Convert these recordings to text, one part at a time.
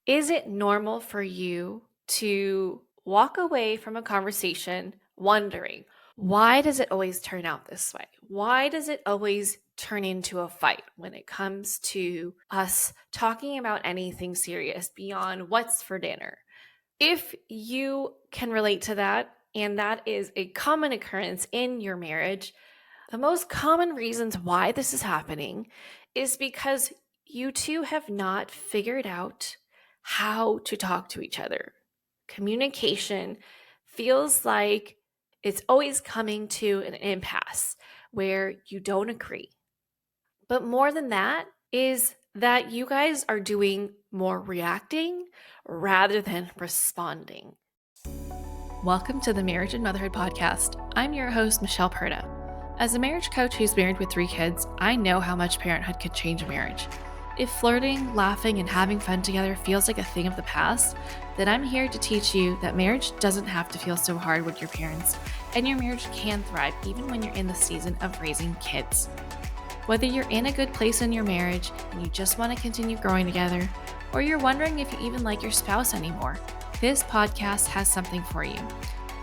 Is it normal for you to walk away from a conversation wondering, why does it always turn out this way? Why does it always turn into a fight when it comes to us talking about anything serious beyond what's for dinner? If you can relate to that, and that is a common occurrence in your marriage, the most common reasons why this is happening is because you two have not figured out how to talk to each other. Communication feels like it's always coming to an impasse where you don't agree. But more than that is that you guys are doing more reacting rather than responding. Welcome to the Marriage and Motherhood Podcast. I'm your host, Michelle Perda. As a marriage coach who's married with 3 kids, I know how much parenthood could change a marriage. If flirting, laughing, and having fun together feels like a thing of the past, then I'm here to teach you that marriage doesn't have to feel so hard with your parents, and your marriage can thrive even when you're in the season of raising kids. Whether you're in a good place in your marriage and you just want to continue growing together, or you're wondering if you even like your spouse anymore, this podcast has something for you.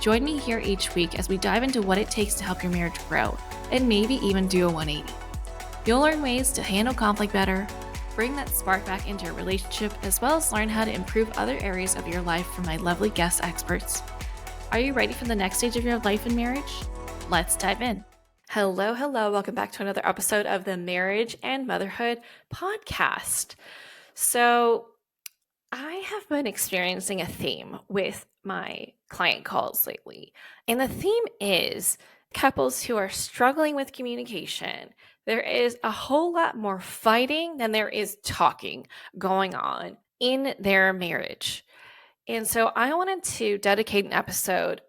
Join me here each week as we dive into what it takes to help your marriage grow and maybe even do a 180. You'll learn ways to handle conflict better, bring that spark back into your relationship, as well as learn how to improve other areas of your life from my lovely guest experts. Are you ready for the next stage of your life in marriage? Let's dive in. Hello. Welcome back to another episode of the Marriage and Motherhood Podcast. So, I have been experiencing a theme with my client calls lately, and the theme is couples who are struggling with communication. There is a whole lot more fighting than there is talking going on in their marriage. And so I wanted to dedicate an episode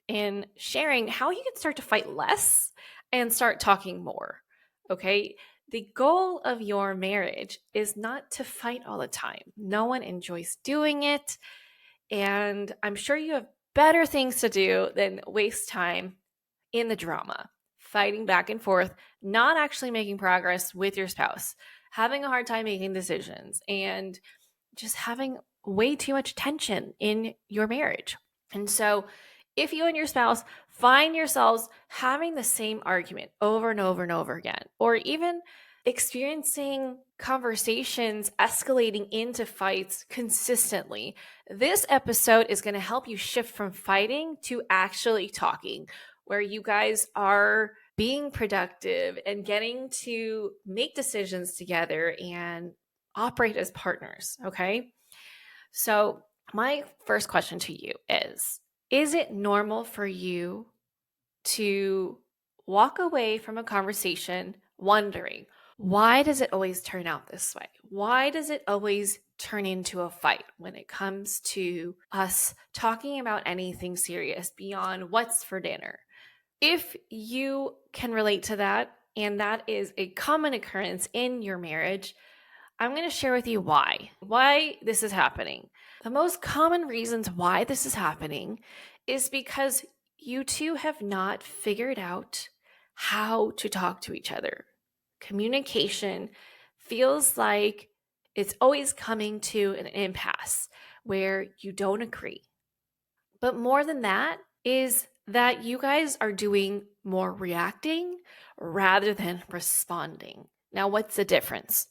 in sharing how you can start to fight less and start talking more. Okay. The goal of your marriage is not to fight all the time. No one enjoys doing it. And I'm sure you have better things to do than waste time in the drama, fighting back and forth, not actually making progress with your spouse, having a hard time making decisions, and just having way too much tension in your marriage. And so, if you and your spouse find yourselves having the same argument over and over and over again, or even experiencing conversations escalating into fights consistently, this episode is going to help you shift from fighting to actually talking, where you guys are being productive and getting to make decisions together and operate as partners. Okay. So, my first question to you is it normal for you to walk away from a conversation wondering, why does it always turn out this way? Why does it always turn into a fight when it comes to us talking about anything serious beyond what's for dinner? If you can relate to that, and that is a common occurrence in your marriage, I'm going to share with you why this is happening. The most common reasons why this is happening is because you two have not figured out how to talk to each other. Communication feels like it's always coming to an impasse where you don't agree. But more than that is that you guys are doing more reacting rather than responding. Now, what's the difference?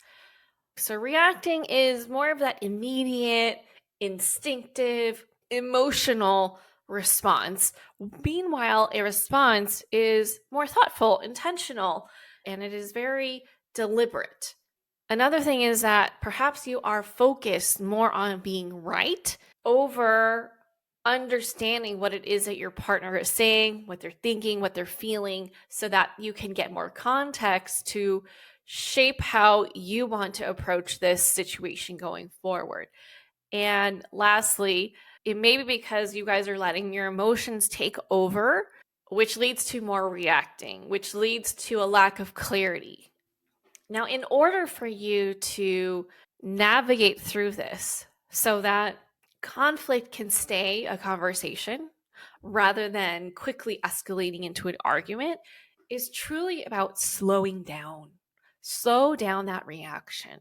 So reacting is more of that immediate, instinctive, emotional response. Meanwhile, a response is more thoughtful, intentional, and it is very deliberate. Another thing is that perhaps you are focused more on being right over understanding what it is that your partner is saying, what they're thinking, what they're feeling, so that you can get more context to shape how you want to approach this situation going forward. And lastly, it may be because you guys are letting your emotions take over, which leads to more reacting, which leads to a lack of clarity. Now, in order for you to navigate through this so that conflict can stay a conversation rather than quickly escalating into an argument, is truly about slowing down. Slow down that reaction.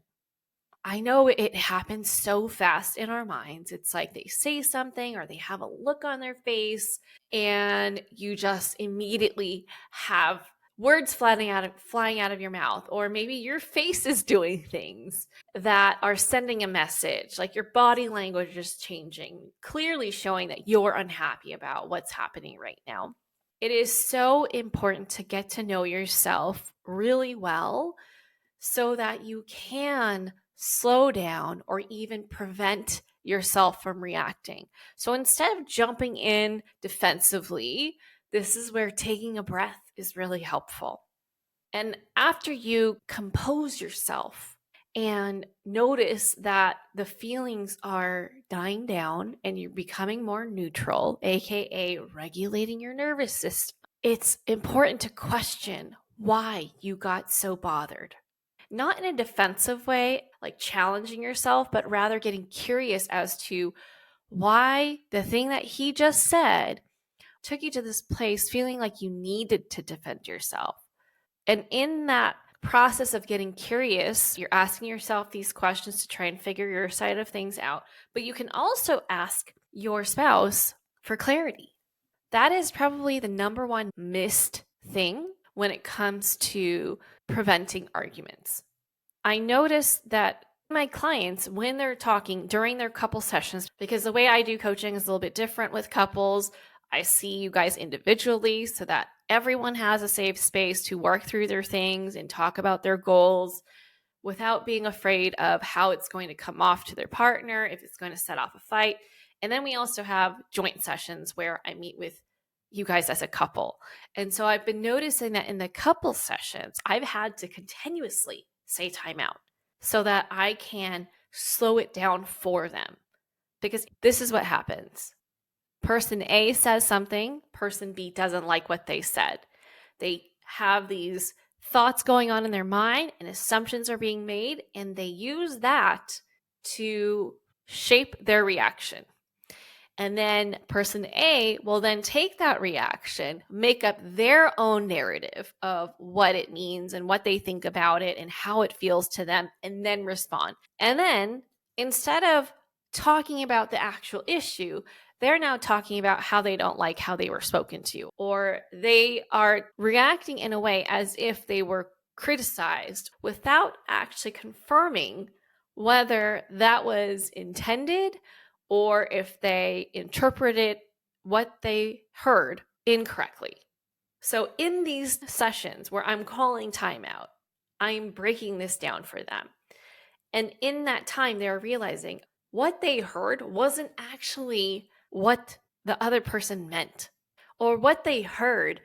I know it happens so fast in our minds. It's like they say something or they have a look on their face, and you just immediately have words flying out of your mouth, or maybe your face is doing things that are sending a message, like your body language is changing, clearly showing that you're unhappy about what's happening right now. It is so important to get to know yourself really well so that you can slow down or even prevent yourself from reacting. So instead of jumping in defensively, this is where taking a breath is really helpful. And after you compose yourself and notice that the feelings are dying down and you're becoming more neutral, aka regulating your nervous system, it's important to question why you got so bothered. Not in a defensive way, like challenging yourself, but rather getting curious as to why the thing that he just said took you to this place feeling like you needed to defend yourself. And in that process of getting curious, you're asking yourself these questions to try and figure your side of things out. But you can also ask your spouse for clarity. That is probably the number one missed thing when it comes to preventing arguments. I notice that my clients, when they're talking during their couple sessions, because the way I do coaching is a little bit different with couples, I see you guys individually so that everyone has a safe space to work through their things and talk about their goals without being afraid of how it's going to come off to their partner, if it's going to set off a fight. And then we also have joint sessions where I meet with you guys as a couple. And so I've been noticing that in the couple sessions, I've had to continuously say timeout so that I can slow it down for them. Because this is what happens. Person A says something, person B doesn't like what they said. They have these thoughts going on in their mind and assumptions are being made, and they use that to shape their reaction. And then person A will then take that reaction, make up their own narrative of what it means and what they think about it and how it feels to them, and then respond. And then instead of talking about the actual issue, they're now talking about how they don't like how they were spoken to, or they are reacting in a way as if they were criticized without actually confirming whether that was intended or if they interpreted what they heard incorrectly. So in these sessions where I'm calling timeout, I'm breaking this down for them. And in that time, they're realizing what they heard wasn't actually what the other person meant, or what they heard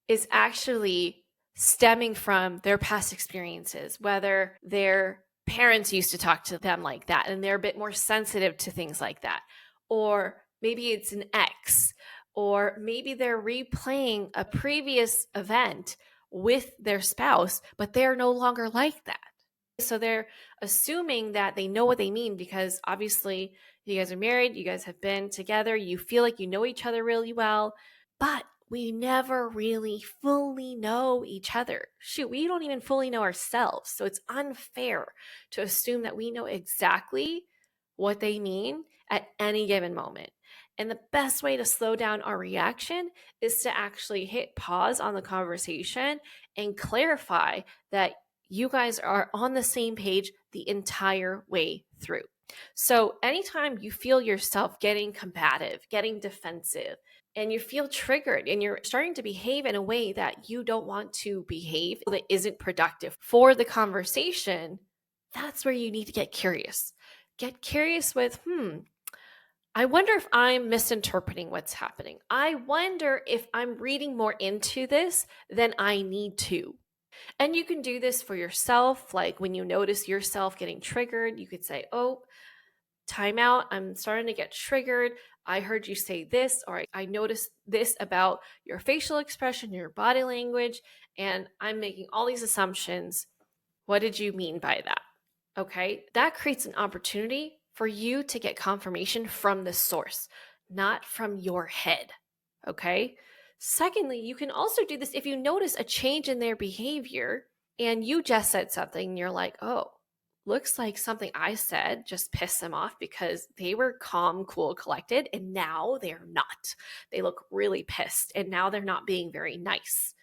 is actually stemming from their past experiences, whether their parents used to talk to them like that and they're a bit more sensitive to things like that, or maybe it's an ex, or maybe they're replaying a previous event with their spouse, but they're no longer like that. So they're assuming that they know what they mean because obviously you guys are married, you guys have been together, you feel like you know each other really well, but we never really fully know each other. Shoot, we don't even fully know ourselves. So it's unfair to assume that we know exactly what they mean at any given moment. And the best way to slow down our reaction is to actually hit pause on the conversation and clarify that you guys are on the same page the entire way through. So anytime you feel yourself getting combative, getting defensive, and you feel triggered and you're starting to behave in a way that you don't want to behave, that isn't productive for the conversation, that's where you need to get curious. Get curious with, I wonder if I'm misinterpreting what's happening. I wonder if I'm reading more into this than I need to. And you can do this for yourself. Like when you notice yourself getting triggered, you could say, oh, time out. I'm starting to get triggered. I heard you say this, or I noticed this about your facial expression, your body language, and I'm making all these assumptions. What did you mean by that? Okay. That creates an opportunity for you to get confirmation from the source, not from your head. Okay. Secondly, you can also do this if you notice a change in their behavior and you just said something and you're like, oh, looks like something I said just pissed them off because they were calm, cool, collected, and now they're not. They look really pissed, and now they're not being very nice.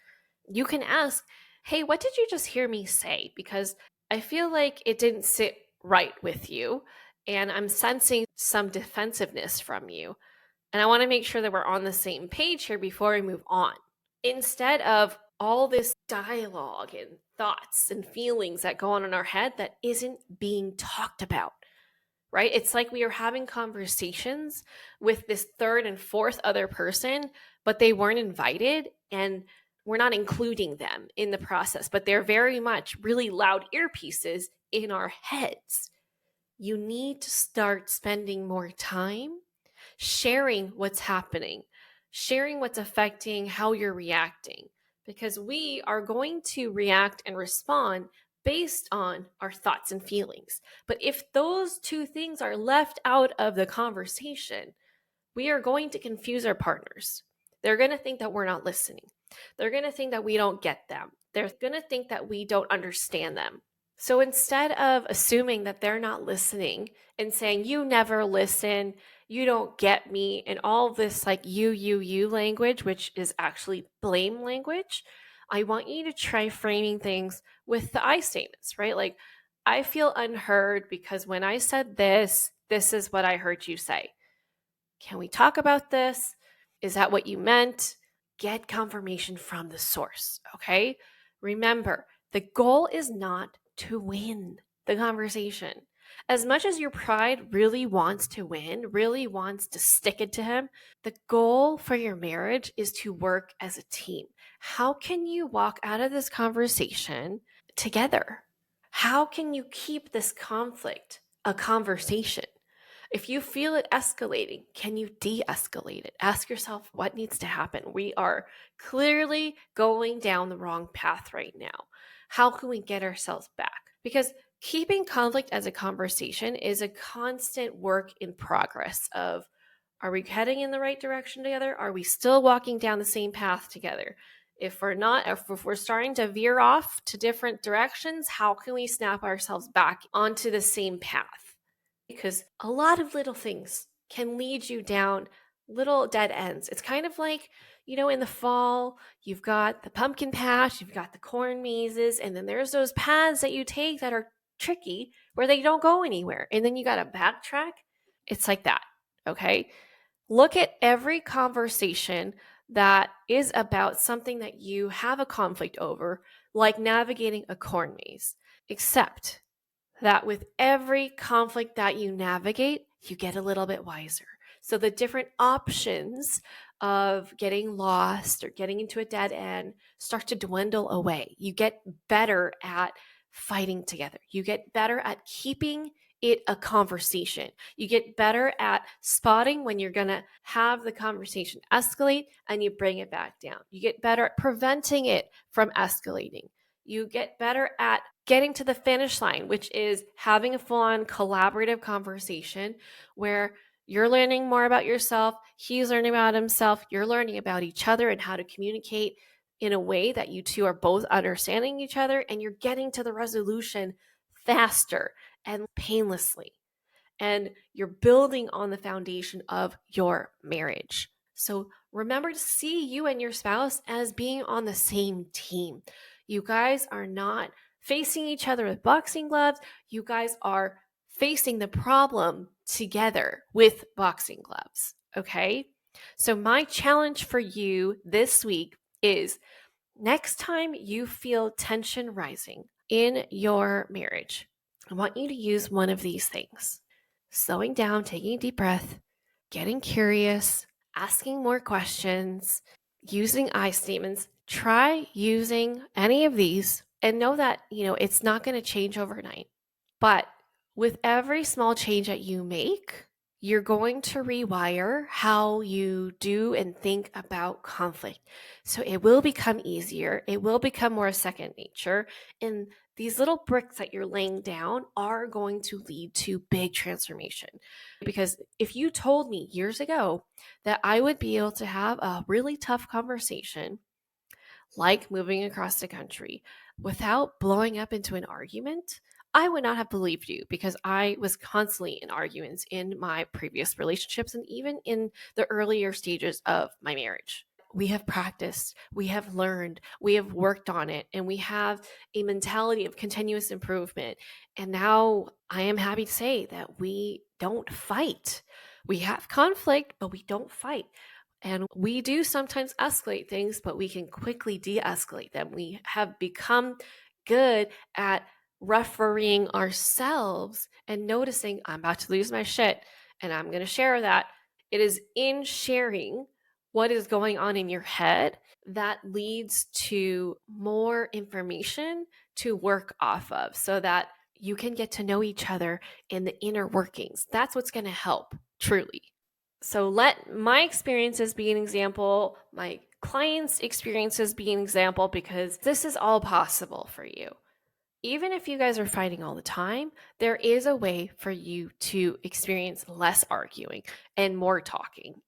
You can ask, hey, what did you just hear me say? Because I feel like it didn't sit right with you, and I'm sensing some defensiveness from you. And I want to make sure that we're on the same page here before we move on. Instead of all this dialogue and thoughts and feelings that go on in our head that isn't being talked about, right? It's like we are having conversations with this third and fourth other person, but they weren't invited and we're not including them in the process, but they're very much really loud earpieces in our heads. You need to start spending more time sharing what's happening, sharing what's affecting how you're reacting, because we are going to react and respond based on our thoughts and feelings. But if those two things are left out of the conversation, we are going to confuse our partners. They're going to think that we're not listening. They're going to think that we don't get them. They're going to think that we don't understand them. So instead of assuming that they're not listening and saying, you never listen, you don't get me, and all this like you language, which is actually blame language, I want you to try framing things with the I statements, right? Like, I feel unheard because when I said this, this is what I heard you say. Can we talk about this? Is that what you meant? Get confirmation from the source, okay? Remember, the goal is not to win the conversation. As much as your pride really wants to win, really wants to stick it to him, the goal for your marriage is to work as a team. How can you walk out of this conversation together? How can you keep this conflict a conversation? If you feel it escalating, can you de escalate it? Ask yourself what needs to happen. We are clearly going down the wrong path right now. How can we get ourselves back? Because keeping conflict as a conversation is a constant work in progress of, are we heading in the right direction together? Are we still walking down the same path together? If we're not, if we're starting to veer off to different directions, how can we snap ourselves back onto the same path? Because a lot of little things can lead you down little dead ends. It's kind of like, in the fall, you've got the pumpkin patch, you've got the corn mazes, and then there's those paths that you take that are tricky where they don't go anywhere. And then you got to backtrack. It's like that. Okay. Look at every conversation that is about something that you have a conflict over, like navigating a corn maze, except that with every conflict that you navigate, you get a little bit wiser. So the different options of getting lost or getting into a dead end start to dwindle away. You get better at fighting together. You get better at keeping it a conversation. You get better at spotting when you're going to have the conversation escalate and you bring it back down. You get better at preventing it from escalating. You get better at getting to the finish line, which is having a full-on collaborative conversation where you're learning more about yourself, he's learning about himself, you're learning about each other and how to communicate in a way that you two are both understanding each other, and you're getting to the resolution faster and painlessly. And you're building on the foundation of your marriage. So remember to see you and your spouse as being on the same team. You guys are not facing each other with boxing gloves. You guys are facing the problem together with boxing gloves. Okay. So my challenge for you this week is, next time you feel tension rising in your marriage, I want you to use one of these things: slowing down, taking a deep breath, getting curious, asking more questions, using I statements. Try using any of these and know that, it's not going to change overnight. But with every small change that you make, you're going to rewire how you do and think about conflict. So it will become easier. It will become more second nature. And these little bricks that you're laying down are going to lead to big transformation. Because if you told me years ago that I would be able to have a really tough conversation, like moving across the country, without blowing up into an argument, I would not have believed you because I was constantly in arguments in my previous relationships and even in the earlier stages of my marriage. We have practiced, we have learned, we have worked on it, and we have a mentality of continuous improvement. And now I am happy to say that we don't fight. We have conflict, but we don't fight. And we do sometimes escalate things, but we can quickly de-escalate them. We have become good at refereeing ourselves and noticing I'm about to lose my shit and I'm going to share that. It is in sharing what is going on in your head that leads to more information to work off of so that you can get to know each other in the inner workings. That's what's going to help, truly. So let my experiences be an example, my clients' experiences be an example, because this is all possible for you. Even if you guys are fighting all the time, there is a way for you to experience less arguing and more talking.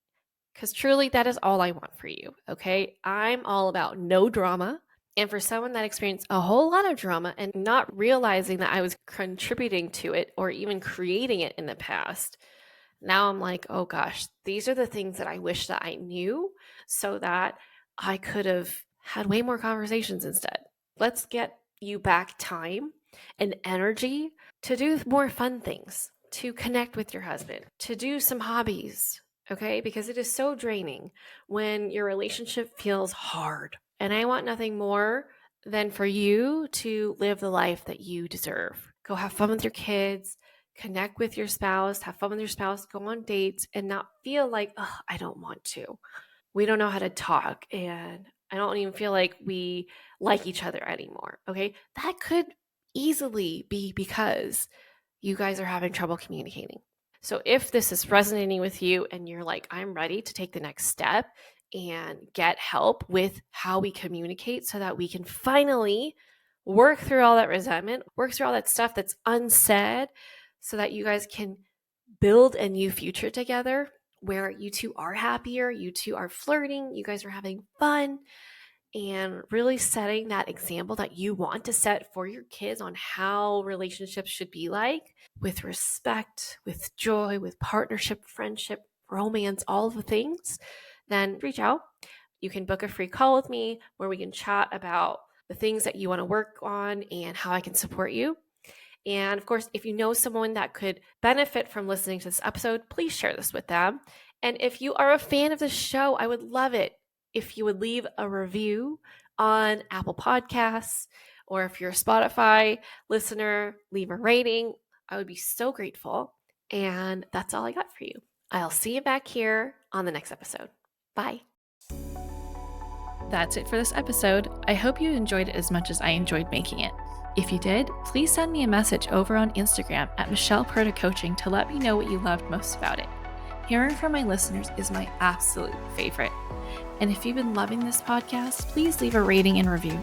Because truly, that is all I want for you, okay? I'm all about no drama. And for someone that experienced a whole lot of drama and not realizing that I was contributing to it or even creating it in the past, now I'm like, oh gosh, these are the things that I wish that I knew so that I could have had way more conversations instead. Let's get you back time and energy to do more fun things, to connect with your husband, to do some hobbies, okay? Because it is so draining when your relationship feels hard. And I want nothing more than for you to live the life that you deserve. Go have fun with your kids, connect with your spouse, have fun with your spouse, go on dates, and not feel like, oh, I don't want to. We don't know how to talk, and I don't even feel like we like each other anymore, okay? That could easily be because you guys are having trouble communicating. So if this is resonating with you and you're like, I'm ready to take the next step and get help with how we communicate so that we can finally work through all that resentment, work through all that stuff that's unsaid so that you guys can build a new future together where you two are happier, you two are flirting, you guys are having fun, and really setting that example that you want to set for your kids on how relationships should be like, with respect, with joy, with partnership, friendship, romance, all of the things, then reach out. You can book a free call with me where we can chat about the things that you want to work on and how I can support you. And of course, if you know someone that could benefit from listening to this episode, please share this with them. And if you are a fan of the show, I would love it if you would leave a review on Apple Podcasts, or if you're a Spotify listener, leave a rating. I would be so grateful. And that's all I got for you. I'll see you back here on the next episode. Bye. That's it for this episode. I hope you enjoyed it as much as I enjoyed making it. If you did, please send me a message over on Instagram at Michelle Perta Coaching to let me know what you loved most about it. Hearing from my listeners is my absolute favorite. And if you've been loving this podcast, please leave a rating and review.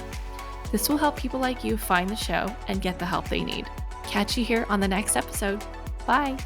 This will help people like you find the show and get the help they need. Catch you here on the next episode. Bye.